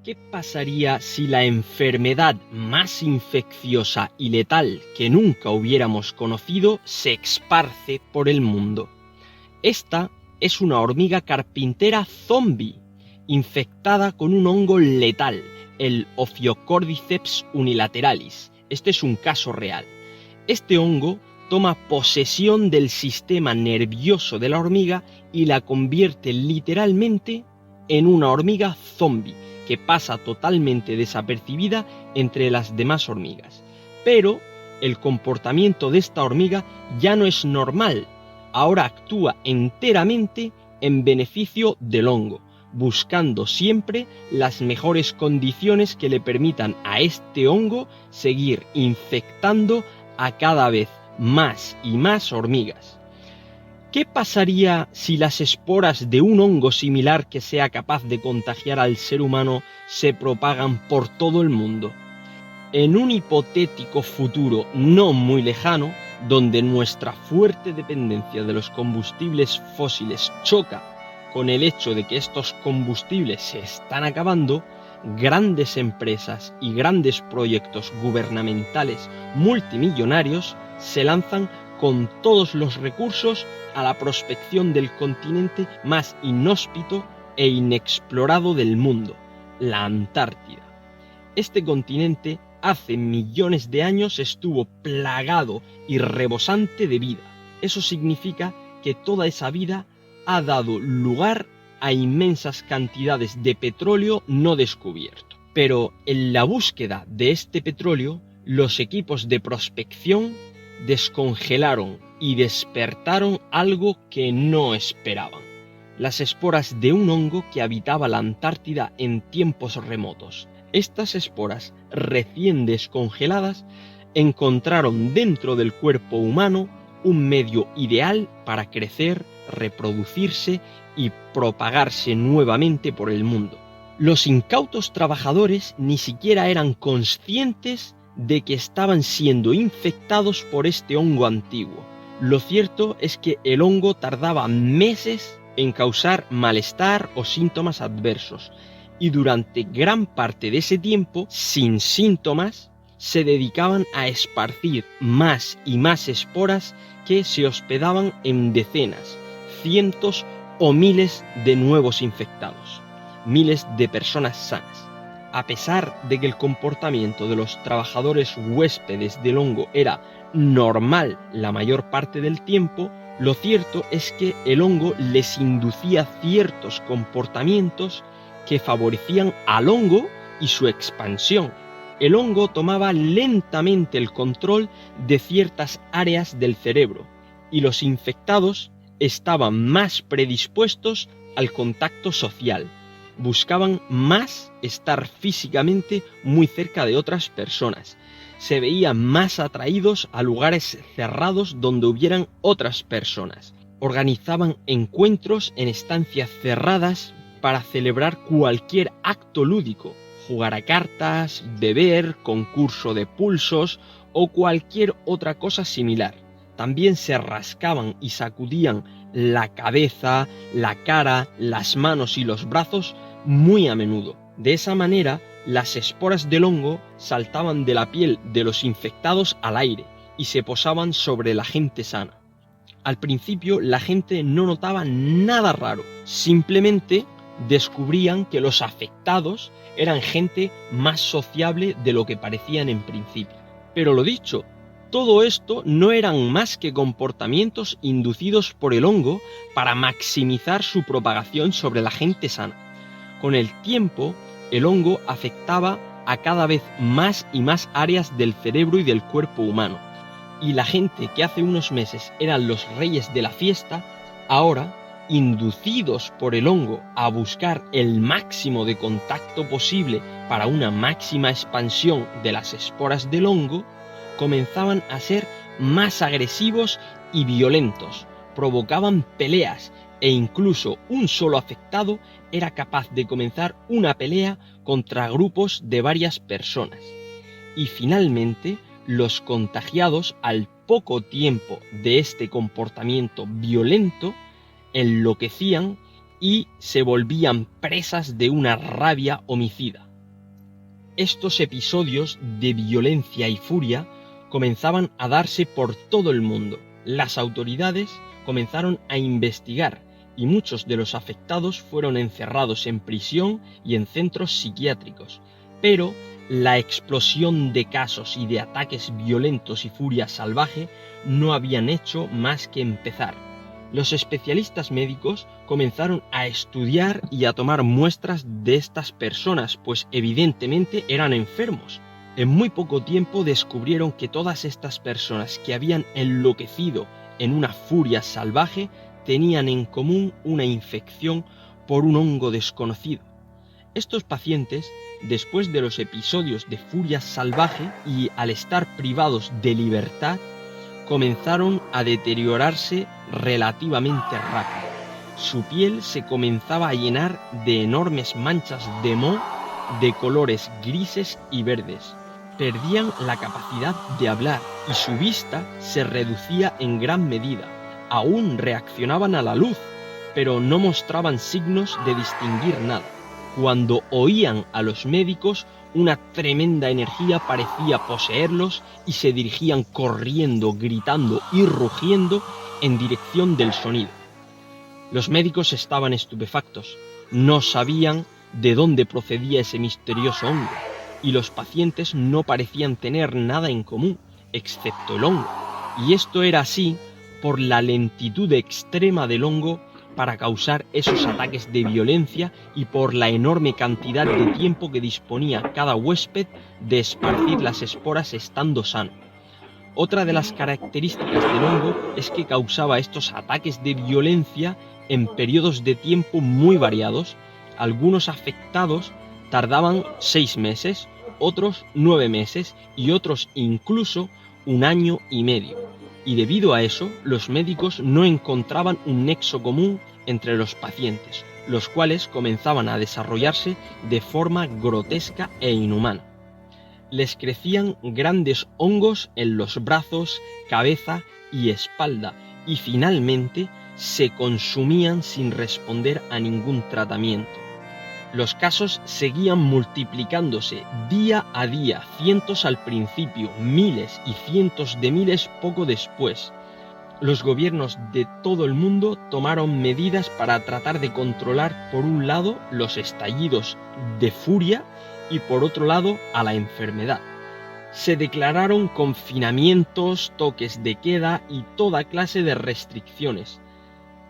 ¿Qué pasaría si la enfermedad más infecciosa y letal que nunca hubiéramos conocido se esparce por el mundo? Esta es una hormiga carpintera zombie, infectada con un hongo letal, el Ophiocordyceps unilateralis. Este es un caso real. Este hongo toma posesión del sistema nervioso de la hormiga y la convierte literalmente en una hormiga zombie, que pasa totalmente desapercibida entre las demás hormigas. Pero el comportamiento de esta hormiga ya no es normal. Ahora actúa enteramente en beneficio del hongo, buscando siempre las mejores condiciones que le permitan a este hongo seguir infectando a cada vez más y más hormigas. ¿Qué pasaría si las esporas de un hongo similar que sea capaz de contagiar al ser humano se propagan por todo el mundo? En un hipotético futuro no muy lejano, donde nuestra fuerte dependencia de los combustibles fósiles choca con el hecho de que estos combustibles se están acabando, grandes empresas y grandes proyectos gubernamentales multimillonarios se lanzan con todos los recursos a la prospección del continente más inhóspito e inexplorado del mundo, la Antártida. Este continente hace millones de años estuvo plagado y rebosante de vida. Eso significa que toda esa vida ha dado lugar a inmensas cantidades de petróleo no descubierto. Pero en la búsqueda de este petróleo, los equipos de prospección descongelaron y despertaron algo que no esperaban: las esporas de un hongo que habitaba la Antártida en tiempos remotos. Estas esporas recién descongeladas encontraron dentro del cuerpo humano un medio ideal para crecer, reproducirse y propagarse nuevamente por el mundo. Los incautos trabajadores ni siquiera eran conscientes de que estaban siendo infectados por este hongo antiguo. Lo cierto es que el hongo tardaba meses en causar malestar o síntomas adversos, y durante gran parte de ese tiempo, sin síntomas, se dedicaban a esparcir más y más esporas que se hospedaban en decenas, cientos o miles de nuevos infectados, miles de personas sanas. A pesar de que el comportamiento de los trabajadores huéspedes del hongo era normal la mayor parte del tiempo, lo cierto es que el hongo les inducía ciertos comportamientos que favorecían al hongo y su expansión. El hongo tomaba lentamente el control de ciertas áreas del cerebro, y los infectados estaban más predispuestos al contacto social. Buscaban más estar físicamente muy cerca de otras personas. Se veían más atraídos a lugares cerrados donde hubieran otras personas. Organizaban encuentros en estancias cerradas para celebrar cualquier acto lúdico: jugar a cartas, beber, concurso de pulsos o cualquier otra cosa similar. También se rascaban y sacudían la cabeza, la cara, las manos y los brazos muy a menudo. De esa manera, las esporas del hongo saltaban de la piel de los infectados al aire y se posaban sobre la gente sana. Al principio, la gente no notaba nada raro, simplemente descubrían que los afectados eran gente más sociable de lo que parecían en principio. Pero lo dicho, todo esto no eran más que comportamientos inducidos por el hongo para maximizar su propagación sobre la gente sana. Con el tiempo, el hongo afectaba a cada vez más y más áreas del cerebro y del cuerpo humano, y la gente que hace unos meses eran los reyes de la fiesta, ahora, inducidos por el hongo a buscar el máximo de contacto posible para una máxima expansión de las esporas del hongo, comenzaban a ser más agresivos y violentos, provocaban peleas, e incluso un solo afectado era capaz de comenzar una pelea contra grupos de varias personas. Y finalmente, los contagiados, al poco tiempo de este comportamiento violento, enloquecían y se volvían presas de una rabia homicida. Estos episodios de violencia y furia comenzaban a darse por todo el mundo. Las autoridades comenzaron a investigar y muchos de los afectados fueron encerrados en prisión y en centros psiquiátricos. Pero la explosión de casos y de ataques violentos y furia salvaje no habían hecho más que empezar. Los especialistas médicos comenzaron a estudiar y a tomar muestras de estas personas, pues evidentemente eran enfermos. En muy poco tiempo descubrieron que todas estas personas que habían enloquecido en una furia salvaje tenían en común una infección por un hongo desconocido. Estos pacientes, después de los episodios de furia salvaje y al estar privados de libertad, comenzaron a deteriorarse relativamente rápido. Su piel se comenzaba a llenar de enormes manchas de moho de colores grises y verdes. Perdían la capacidad de hablar y su vista se reducía en gran medida. Aún reaccionaban a la luz, pero no mostraban signos de distinguir nada. Cuando oían a los médicos, una tremenda energía parecía poseerlos y se dirigían corriendo, gritando y rugiendo en dirección del sonido. Los médicos estaban estupefactos, no sabían de dónde procedía ese misterioso hongo, y los pacientes no parecían tener nada en común, excepto el hongo. Y esto era así por la lentitud extrema del hongo para causar esos ataques de violencia y por la enorme cantidad de tiempo que disponía cada huésped de esparcir las esporas estando sano. Otra de las características del hongo es que causaba estos ataques de violencia en periodos de tiempo muy variados. Algunos afectados tardaban 6 meses, otros 9 meses y otros incluso 1 año y medio. Y debido a eso, los médicos no encontraban un nexo común entre los pacientes, los cuales comenzaban a desarrollarse de forma grotesca e inhumana. Les crecían grandes hongos en los brazos, cabeza y espalda, y finalmente se consumían sin responder a ningún tratamiento. Los casos seguían multiplicándose día a día, cientos al principio, miles y cientos de miles poco después. Los gobiernos de todo el mundo tomaron medidas para tratar de controlar, por un lado, los estallidos de furia y por otro lado, a la enfermedad. Se declararon confinamientos, toques de queda y toda clase de restricciones.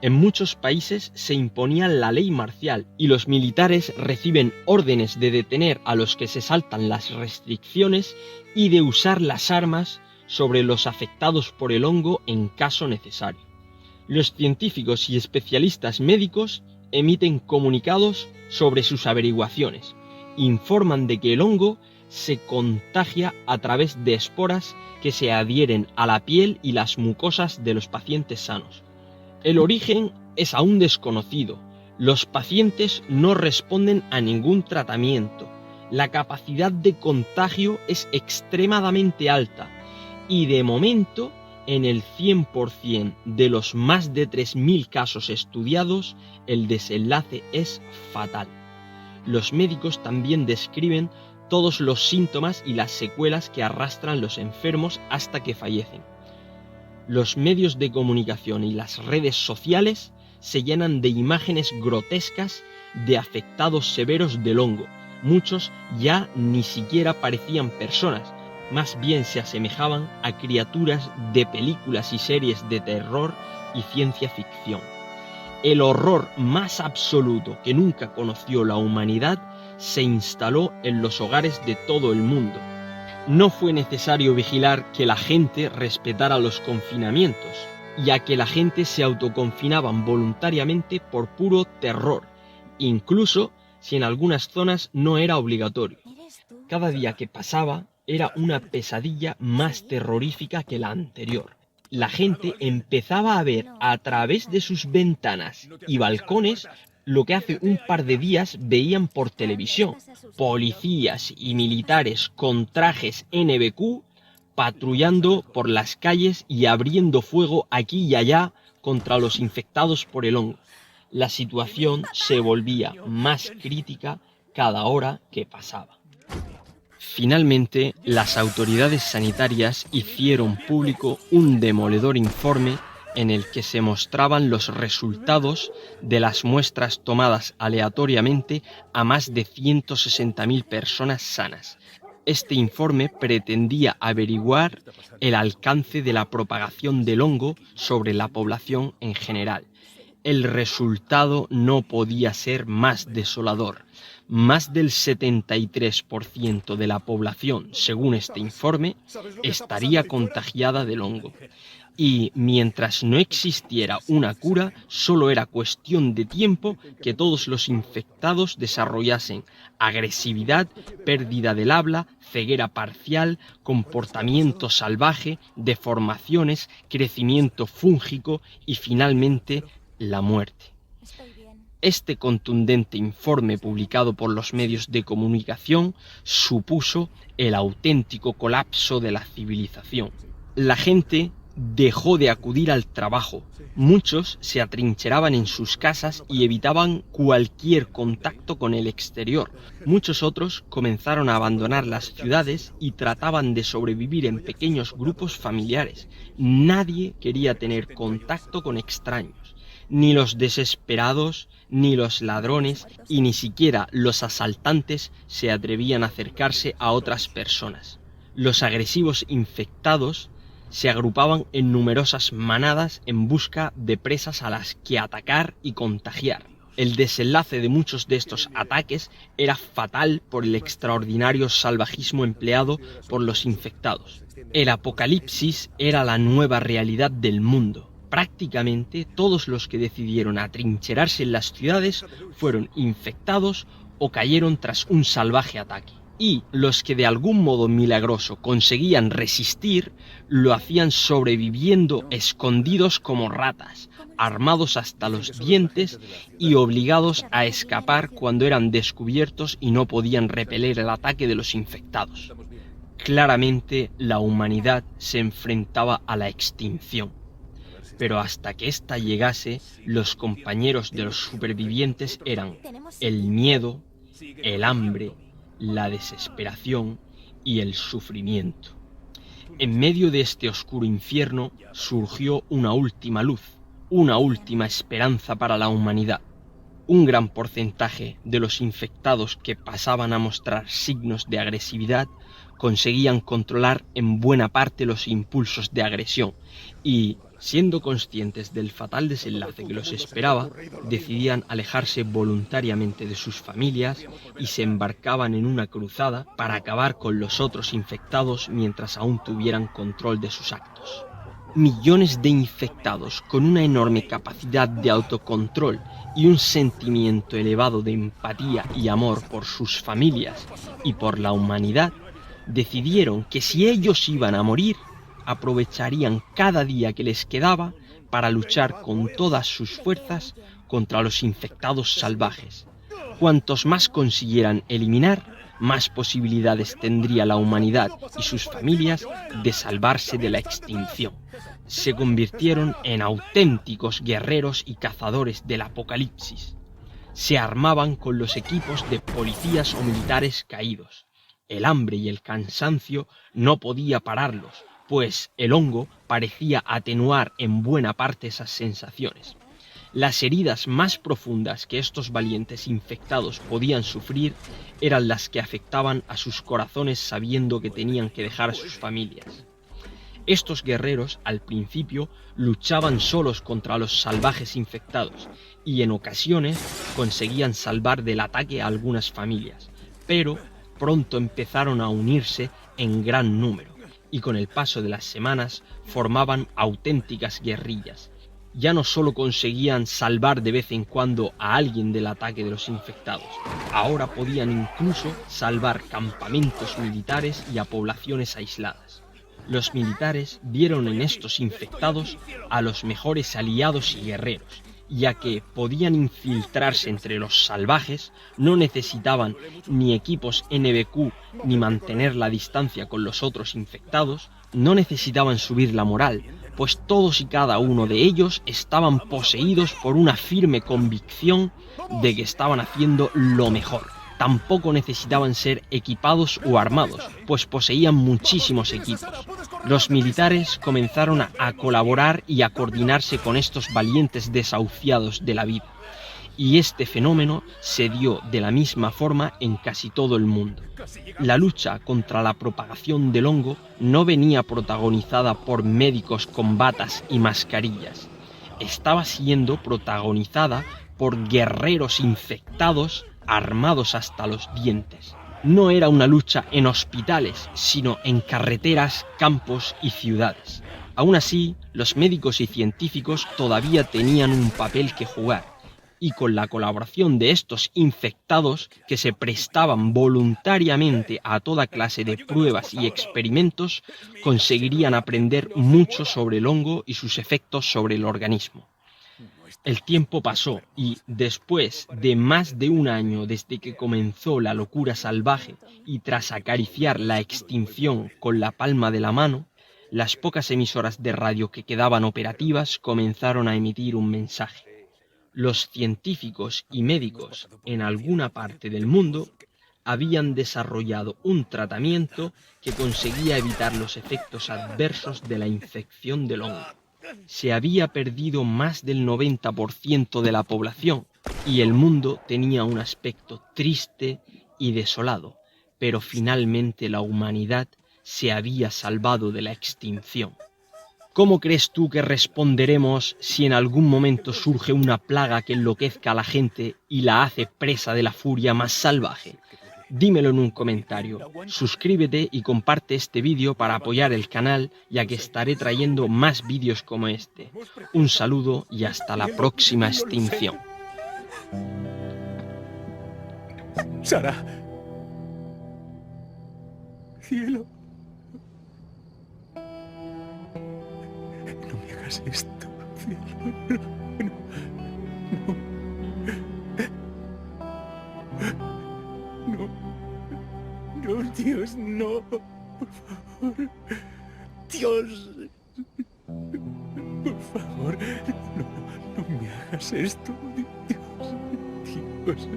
En muchos países se imponía la ley marcial y los militares reciben órdenes de detener a los que se saltan las restricciones y de usar las armas sobre los afectados por el hongo en caso necesario. Los científicos y especialistas médicos emiten comunicados sobre sus averiguaciones. Informan de que el hongo se contagia a través de esporas que se adhieren a la piel y las mucosas de los pacientes sanos. El origen es aún desconocido. Los pacientes no responden a ningún tratamiento. La capacidad de contagio es extremadamente alta y de momento, en el 100% de los más de 3.000 casos estudiados, el desenlace es fatal. Los médicos también describen todos los síntomas y las secuelas que arrastran los enfermos hasta que fallecen. Los medios de comunicación y las redes sociales se llenan de imágenes grotescas de afectados severos del hongo. Muchos ya ni siquiera parecían personas, más bien se asemejaban a criaturas de películas y series de terror y ciencia ficción. El horror más absoluto que nunca conoció la humanidad se instaló en los hogares de todo el mundo. No fue necesario vigilar que la gente respetara los confinamientos, ya que la gente se autoconfinaban voluntariamente por puro terror, incluso si en algunas zonas no era obligatorio. Cada día que pasaba era una pesadilla más terrorífica que la anterior. La gente empezaba a ver a través de sus ventanas y balcones lo que hace un par de días veían por televisión. Policías y militares con trajes NBQ patrullando por las calles y abriendo fuego aquí y allá contra los infectados por el hongo. La situación se volvía más crítica cada hora que pasaba. Finalmente, las autoridades sanitarias hicieron público un demoledor informe en el que se mostraban los resultados de las muestras tomadas aleatoriamente a más de 160.000 personas sanas. Este informe pretendía averiguar el alcance de la propagación del hongo sobre la población en general. El resultado no podía ser más desolador. Más del 73% de la población, según este informe, estaría contagiada del hongo. Y mientras no existiera una cura, solo era cuestión de tiempo que todos los infectados desarrollasen agresividad, pérdida del habla, ceguera parcial, comportamiento salvaje, deformaciones, crecimiento fúngico y finalmente la muerte. Este contundente informe publicado por los medios de comunicación supuso el auténtico colapso de la civilización. La gente dejó de acudir al trabajo. Muchos se atrincheraban en sus casas y evitaban cualquier contacto con el exterior. Muchos otros comenzaron a abandonar las ciudades y trataban de sobrevivir en pequeños grupos familiares. Nadie quería tener contacto con extraños. Ni los desesperados, ni los ladrones y ni siquiera los asaltantes se atrevían a acercarse a otras personas. Los agresivos infectados se agrupaban en numerosas manadas en busca de presas a las que atacar y contagiar. El desenlace de muchos de estos ataques era fatal por el extraordinario salvajismo empleado por los infectados. El apocalipsis era la nueva realidad del mundo. Prácticamente todos los que decidieron atrincherarse en las ciudades fueron infectados o cayeron tras un salvaje ataque. Y los que de algún modo milagroso conseguían resistir, lo hacían sobreviviendo escondidos como ratas, armados hasta los dientes y obligados a escapar cuando eran descubiertos y no podían repeler el ataque de los infectados. Claramente la humanidad se enfrentaba a la extinción. Pero hasta que ésta llegase, los compañeros de los supervivientes eran el miedo, el hambre, la desesperación y el sufrimiento. En medio de este oscuro infierno surgió una última luz, una última esperanza para la humanidad. Un gran porcentaje de los infectados que pasaban a mostrar signos de agresividad conseguían controlar en buena parte los impulsos de agresión y, siendo conscientes del fatal desenlace que los esperaba, decidían alejarse voluntariamente de sus familias y se embarcaban en una cruzada para acabar con los otros infectados mientras aún tuvieran control de sus actos. Millones de infectados con una enorme capacidad de autocontrol y un sentimiento elevado de empatía y amor por sus familias y por la humanidad, decidieron que si ellos iban a morir, aprovecharían cada día que les quedaba para luchar con todas sus fuerzas contra los infectados salvajes. Cuantos más consiguieran eliminar, más posibilidades tendría la humanidad y sus familias de salvarse de la extinción. Se convirtieron en auténticos guerreros y cazadores del apocalipsis. Se armaban con los equipos de policías o militares caídos. El hambre y el cansancio no podía pararlos, pues el hongo parecía atenuar en buena parte esas sensaciones. Las heridas más profundas que estos valientes infectados podían sufrir eran las que afectaban a sus corazones sabiendo que tenían que dejar a sus familias. Estos guerreros, al principio, luchaban solos contra los salvajes infectados y en ocasiones conseguían salvar del ataque a algunas familias, pero pronto empezaron a unirse en gran número y con el paso de las semanas formaban auténticas guerrillas. Ya no solo conseguían salvar de vez en cuando a alguien del ataque de los infectados, ahora podían incluso salvar campamentos militares y a poblaciones aisladas. Los militares vieron en estos infectados a los mejores aliados y guerreros, ya que podían infiltrarse entre los salvajes, no necesitaban ni equipos NBQ ni mantener la distancia con los otros infectados, no necesitaban subir la moral, pues todos y cada uno de ellos estaban poseídos por una firme convicción de que estaban haciendo lo mejor, tampoco necesitaban ser equipados o armados, pues poseían muchísimos equipos. Los militares comenzaron a colaborar y a coordinarse con estos valientes desahuciados de la vida. Y este fenómeno se dio de la misma forma en casi todo el mundo. La lucha contra la propagación del hongo no venía protagonizada por médicos con batas y mascarillas. Estaba siendo protagonizada por guerreros infectados armados hasta los dientes. No era una lucha en hospitales, sino en carreteras, campos y ciudades. Aún así, los médicos y científicos todavía tenían un papel que jugar, y con la colaboración de estos infectados que se prestaban voluntariamente a toda clase de pruebas y experimentos, conseguirían aprender mucho sobre el hongo y sus efectos sobre el organismo. El tiempo pasó y, después de más de un año desde que comenzó la locura salvaje y tras acariciar la extinción con la palma de la mano, las pocas emisoras de radio que quedaban operativas comenzaron a emitir un mensaje. Los científicos y médicos en alguna parte del mundo habían desarrollado un tratamiento que conseguía evitar los efectos adversos de la infección del hongo. Se había perdido más del 90% de la población y el mundo tenía un aspecto triste y desolado, pero finalmente la humanidad se había salvado de la extinción. ¿Cómo crees tú que responderemos si en algún momento surge una plaga que enloquezca a la gente y la hace presa de la furia más salvaje? Dímelo en un comentario, suscríbete y comparte este vídeo para apoyar el canal, ya que estaré trayendo más vídeos como este. Un saludo y hasta la próxima extinción. Sara. Cielo. No me hagas esto, cielo. No, Dios, no. Por favor. Dios. Por favor. No me hagas esto, Dios.